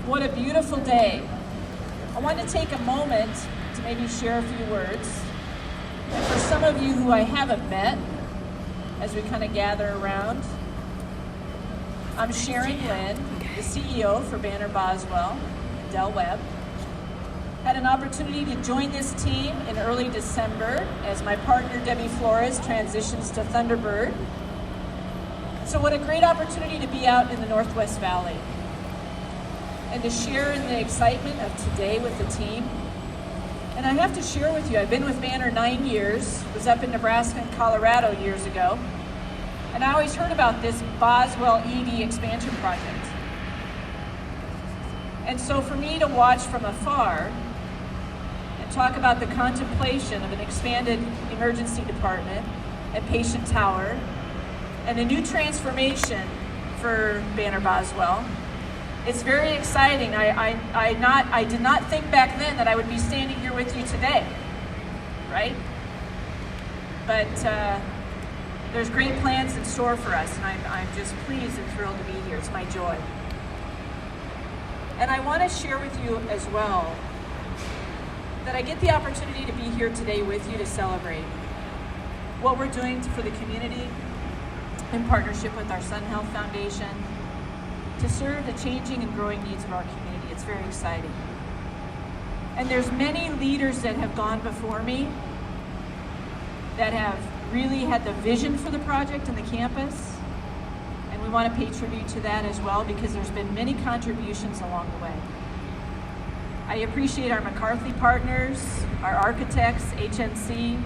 What a beautiful day. I want to take a moment to maybe share a few words. And for some of you who I haven't met, as we kind of gather around, I'm Sharon Lynn, the CEO for Banner Boswell and Del Webb. Had an opportunity to join this team in early December as my partner Debbie Flores transitions to Thunderbird. So what a great opportunity to be out in the Northwest Valley and to share in the excitement of today with the team. And I have to share with you, I've been with Banner 9 years, was up in Nebraska and Colorado years ago, and I always heard about this Boswell ED expansion project. And so for me to watch from afar and talk about the contemplation of an expanded emergency department and patient tower and a new transformation for Banner Boswell, it's very exciting. I did not think back then that I would be standing here with you today, right? But there's great plans in store for us, and I'm just pleased and thrilled to be here. It's my joy. And I want to share with you as well that I get the opportunity to be here today with you to celebrate what we're doing for the community in partnership with our Sun Health Foundation to serve the changing and growing needs of our community. It's very exciting. And there's many leaders that have gone before me that have really had the vision for the project and the campus. And we want to pay tribute to that as well because there's been many contributions along the way. I appreciate our McCarthy partners, our architects, HNC,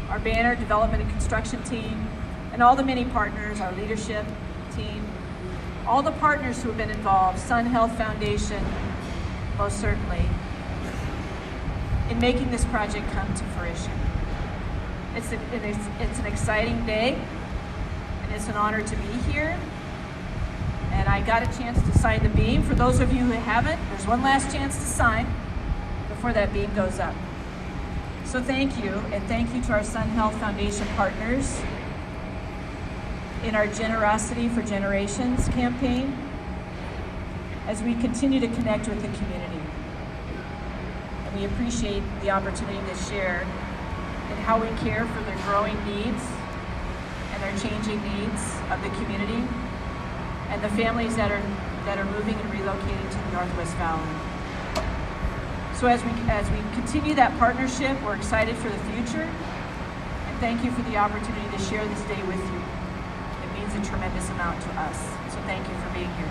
our Banner Development and Construction team, and all the many partners, our leadership team, all the partners who have been involved, Sun Health Foundation, most certainly, in making this project come to fruition. It's an exciting day, and it's an honor to be here. And I got a chance to sign the beam. For those of you who haven't, there's one last chance to sign before that beam goes up. So thank you, and thank you to our Sun Health Foundation partners in our Generosity for Generations campaign as we continue to connect with the community. And we appreciate the opportunity to share in how we care for the growing needs and their changing needs of the community and the families that are moving and relocating to the Northwest Valley. So as we continue that partnership, we're excited for the future, and thank you for the opportunity to share this day with you. It means a tremendous amount to us, so thank you for being here.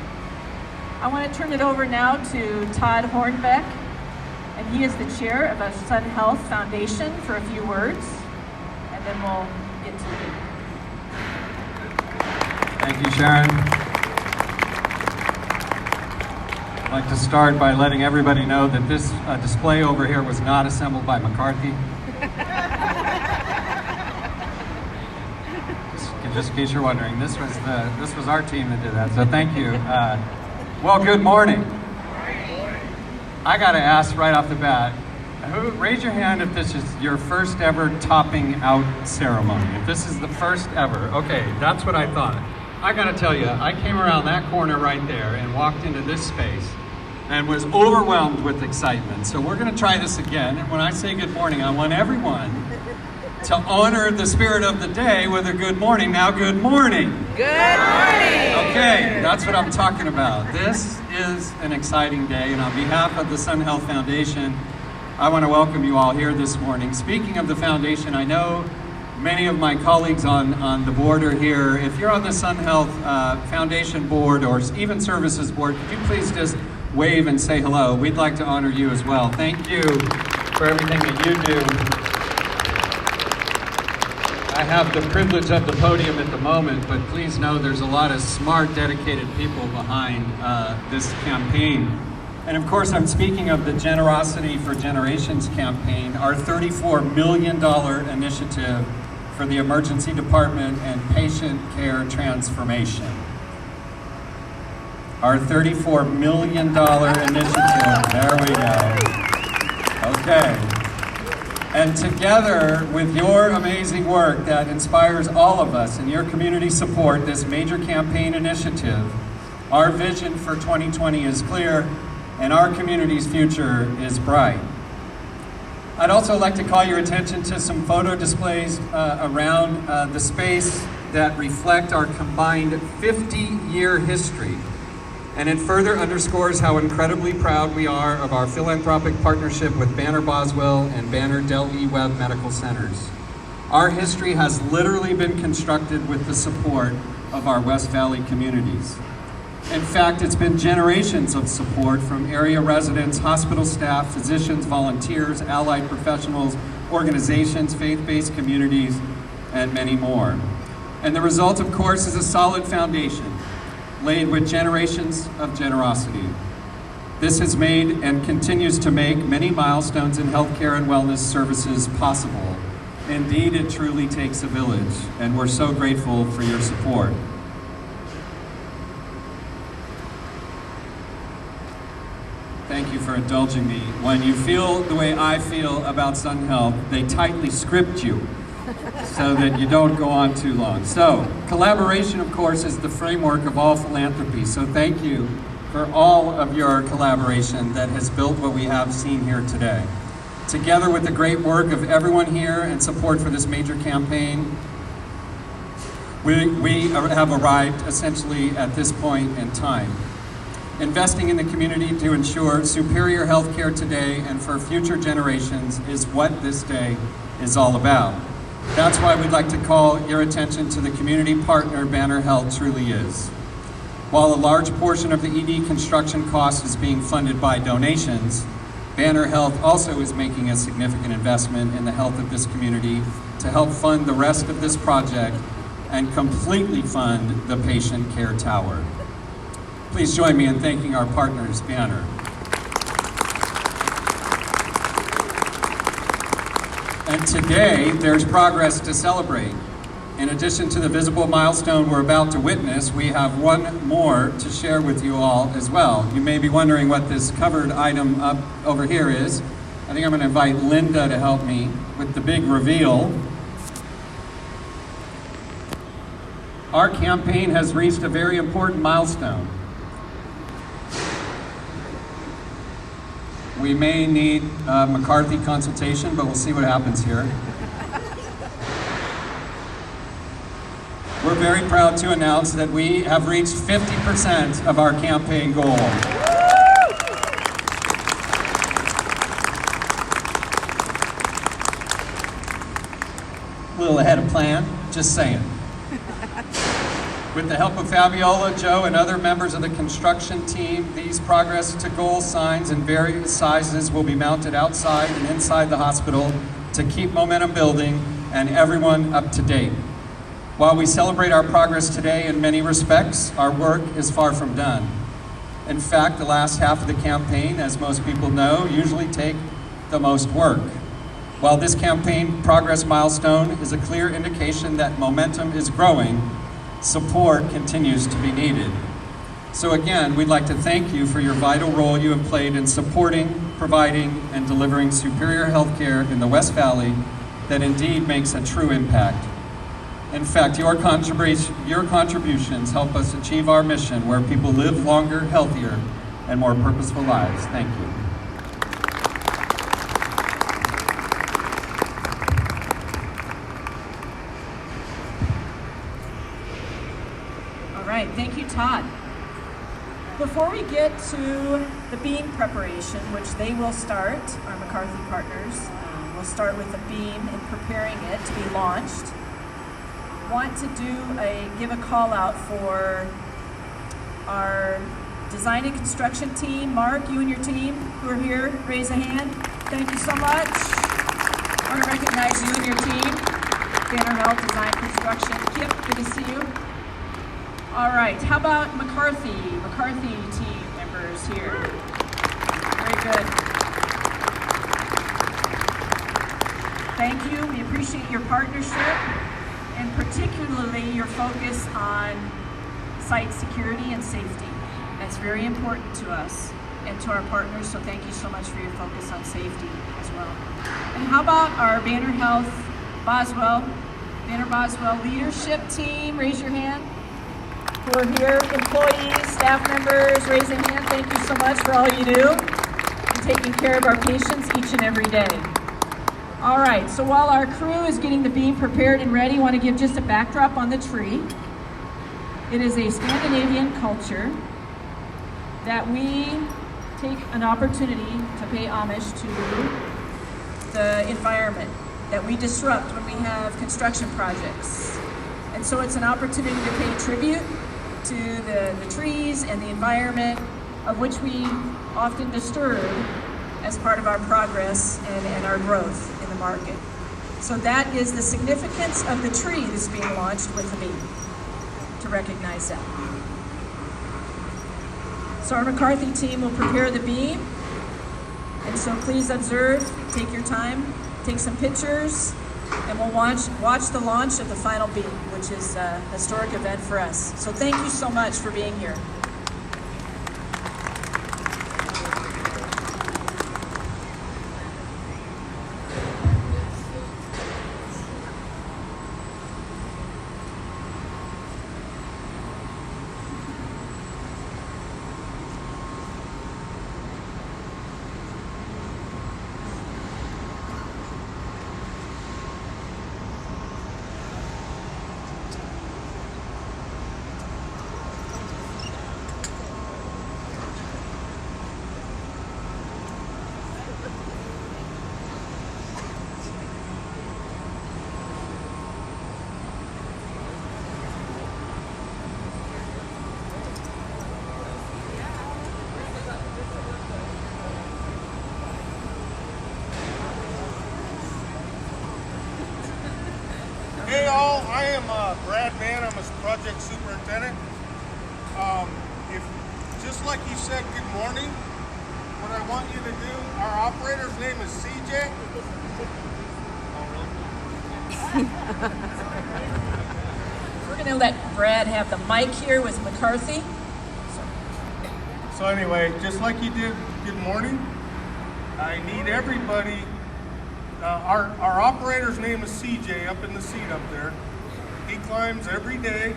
I want to turn it over now to Todd Hornbeck, and he is the chair of our Sun Health Foundation for a few words, and then we'll get to it. Thank you, Sharon. I'd like to start by letting everybody know that this display over here was not assembled by McCarthy. Just in case you're wondering, this was our team that did that, so thank you. Well, good morning. I gotta ask right off the bat, raise your hand if this is your first ever topping out ceremony. If this is the first ever, okay, that's what I thought. I gotta tell you, I came around that corner right there and walked into this space and was overwhelmed with excitement. So we're gonna try this again. And when I say good morning, I want everyone to honor the spirit of the day with a good morning. Now, good morning. Good morning. Okay, that's what I'm talking about. This is an exciting day, and on behalf of the Sun Health Foundation, I want to welcome you all here this morning. Speaking of the foundation, I know many of my colleagues on the board are here. If you're on the Sun Health Foundation board or even services board, could you please just wave and say hello? We'd like to honor you as well. Thank you for everything that you do. I have the privilege of the podium at the moment, but please know there's a lot of smart, dedicated people behind this campaign. And of course, I'm speaking of the Generosity for Generations campaign, our $34 million initiative for the emergency department and patient care transformation. Our $34 million initiative, there we go. Okay. And together with your amazing work that inspires all of us and your community support, this major campaign initiative, our vision for 2020 is clear: and our community's future is bright. I'd also like to call your attention to some photo displays around the space that reflect our combined 50-year history. And it further underscores how incredibly proud we are of our philanthropic partnership with Banner Boswell and Banner Del E. Webb Medical Centers. Our history has literally been constructed with the support of our West Valley communities. In fact, it's been generations of support from area residents, hospital staff, physicians, volunteers, allied professionals, organizations, faith-based communities, and many more. And the result, of course, is a solid foundation laid with generations of generosity. This has made and continues to make many milestones in healthcare and wellness services possible. Indeed, it truly takes a village, and we're so grateful for your support. Thank you for indulging me. When you feel the way I feel about Sun Health, they tightly script you so that you don't go on too long. So, collaboration, of course, is the framework of all philanthropy. So thank you for all of your collaboration that has built what we have seen here today. Together with the great work of everyone here and support for this major campaign, we have arrived essentially at this point in time. Investing in the community to ensure superior health care today and for future generations is what this day is all about. That's why we'd like to call your attention to the community partner Banner Health truly is. While a large portion of the ED construction cost is being funded by donations, Banner Health also is making a significant investment in the health of this community to help fund the rest of this project and completely fund the patient care tower. Please join me in thanking our partners, Banner. And today, there's progress to celebrate. In addition to the visible milestone we're about to witness, we have one more to share with you all as well. You may be wondering what this covered item up over here is. I think I'm going to invite Linda to help me with the big reveal. Our campaign has reached a very important milestone. We may need McCarthy consultation, but we'll see what happens here. We're very proud to announce that we have reached 50% of our campaign goal. A little ahead of plan, just saying. With the help of Fabiola, Joe, and other members of the construction team, these progress to goal signs in various sizes will be mounted outside and inside the hospital to keep momentum building and everyone up to date. While we celebrate our progress today in many respects, our work is far from done. In fact, the last half of the campaign, as most people know, usually take the most work. While this campaign progress milestone is a clear indication that momentum is growing, support continues to be needed. So again, we'd like to thank you for your vital role you have played in supporting, providing, and delivering superior health care in the West Valley that indeed makes a true impact. In fact, your contributions help us achieve our mission where people live longer, healthier, and more purposeful lives. Thank you. All right, thank you, Todd. Before we get to the beam preparation, which they will start, our McCarthy partners, we'll start with the beam and preparing it to be launched. Want to give a call out for our design and construction team. Mark, you and your team who are here, raise a hand. Thank you so much. I want to recognize you and your team. Banner Health Design Construction. Kip, good to see you. All right, how about McCarthy team members here? Very good. Thank you, we appreciate your partnership and particularly your focus on site security and safety. That's very important to us and to our partners, so thank you so much for your focus on safety as well. And how about our Banner Boswell leadership team? Raise your hand. who are here, employees, staff members, raise a hand. Thank you so much for all you do in taking care of our patients each and every day. All right, so while our crew is getting the beam prepared and ready, I want to give just a backdrop on the tree. It is a Scandinavian culture that we take an opportunity to pay homage to the environment that we disrupt when we have construction projects. And so it's an opportunity to pay tribute to the trees and the environment of which we often disturb as part of our progress and our growth in the market. So that is the significance of the tree that's being launched with the beam, to recognize that. So our McCarthy team will prepare the beam, and so please observe, take your time, take some pictures, and we'll watch the launch of the final beam, which is a historic event for us. So thank you so much for being here. Hey all, I am Brad Mann. I'm a project superintendent. If just like you said, good morning. What I want you to do, our operator's name is CJ. We're going to let Brad have the mic here with McCarthy. So anyway, just like you did, good morning. I need everybody. Our operator's name is CJ, up in the seat up there. He climbs every day,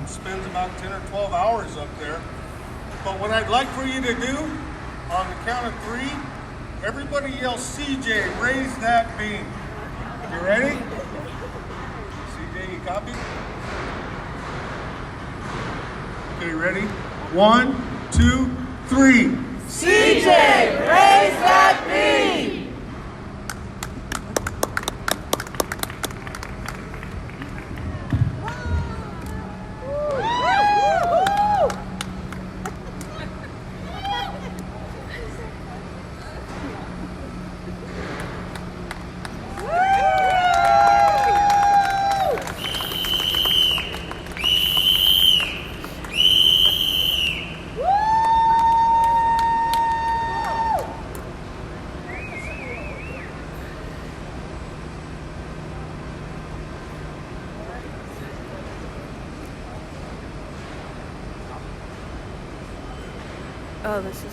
spends about 10 or 12 hours up there. But what I'd like for you to do, on the count of 3, everybody yell CJ, raise that beam. You ready? CJ, you copy? Okay, ready? 1, 2, 3. CJ, raise that beam! Oh, this is...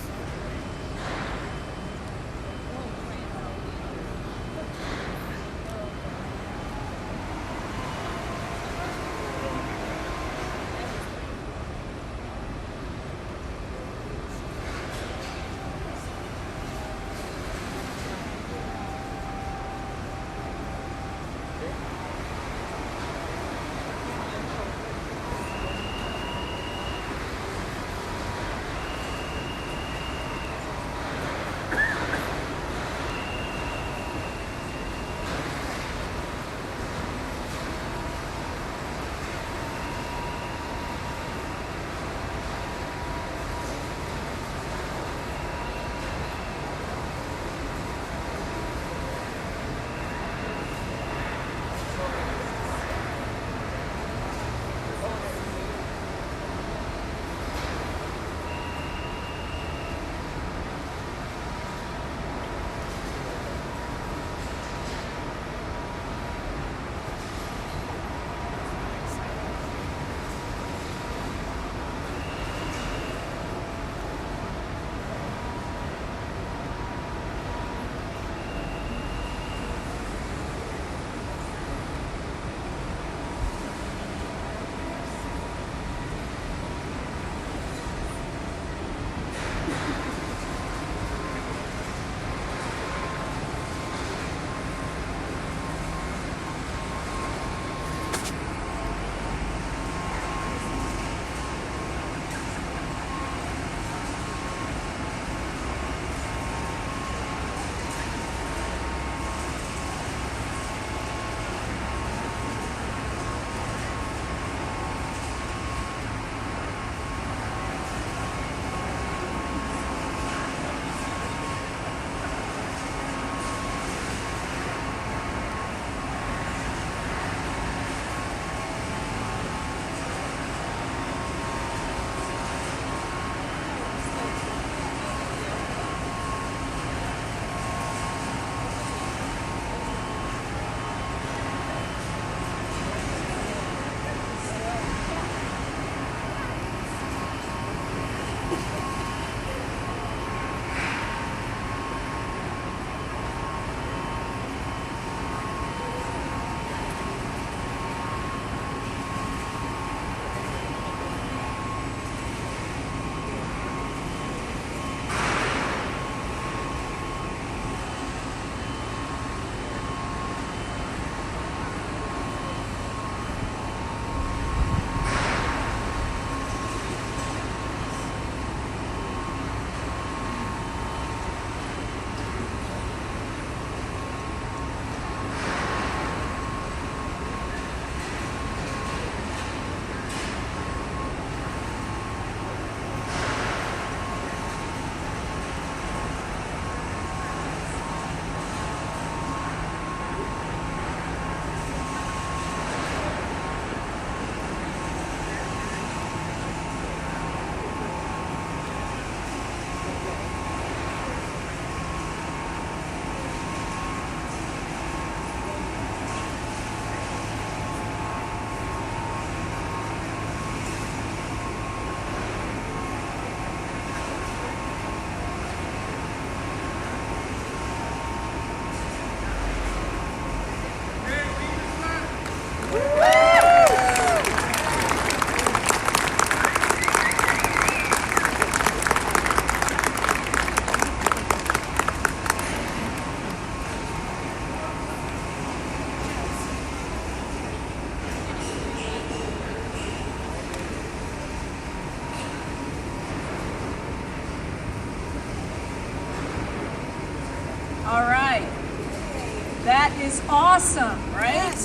That is awesome, right?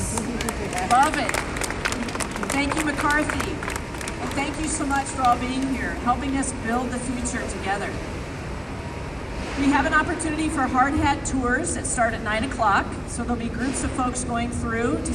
Love it. Thank you, McCarthy. And thank you so much for all being here, helping us build the future together. We have an opportunity for hard hat tours that start at 9 o'clock. So there'll be groups of folks going through to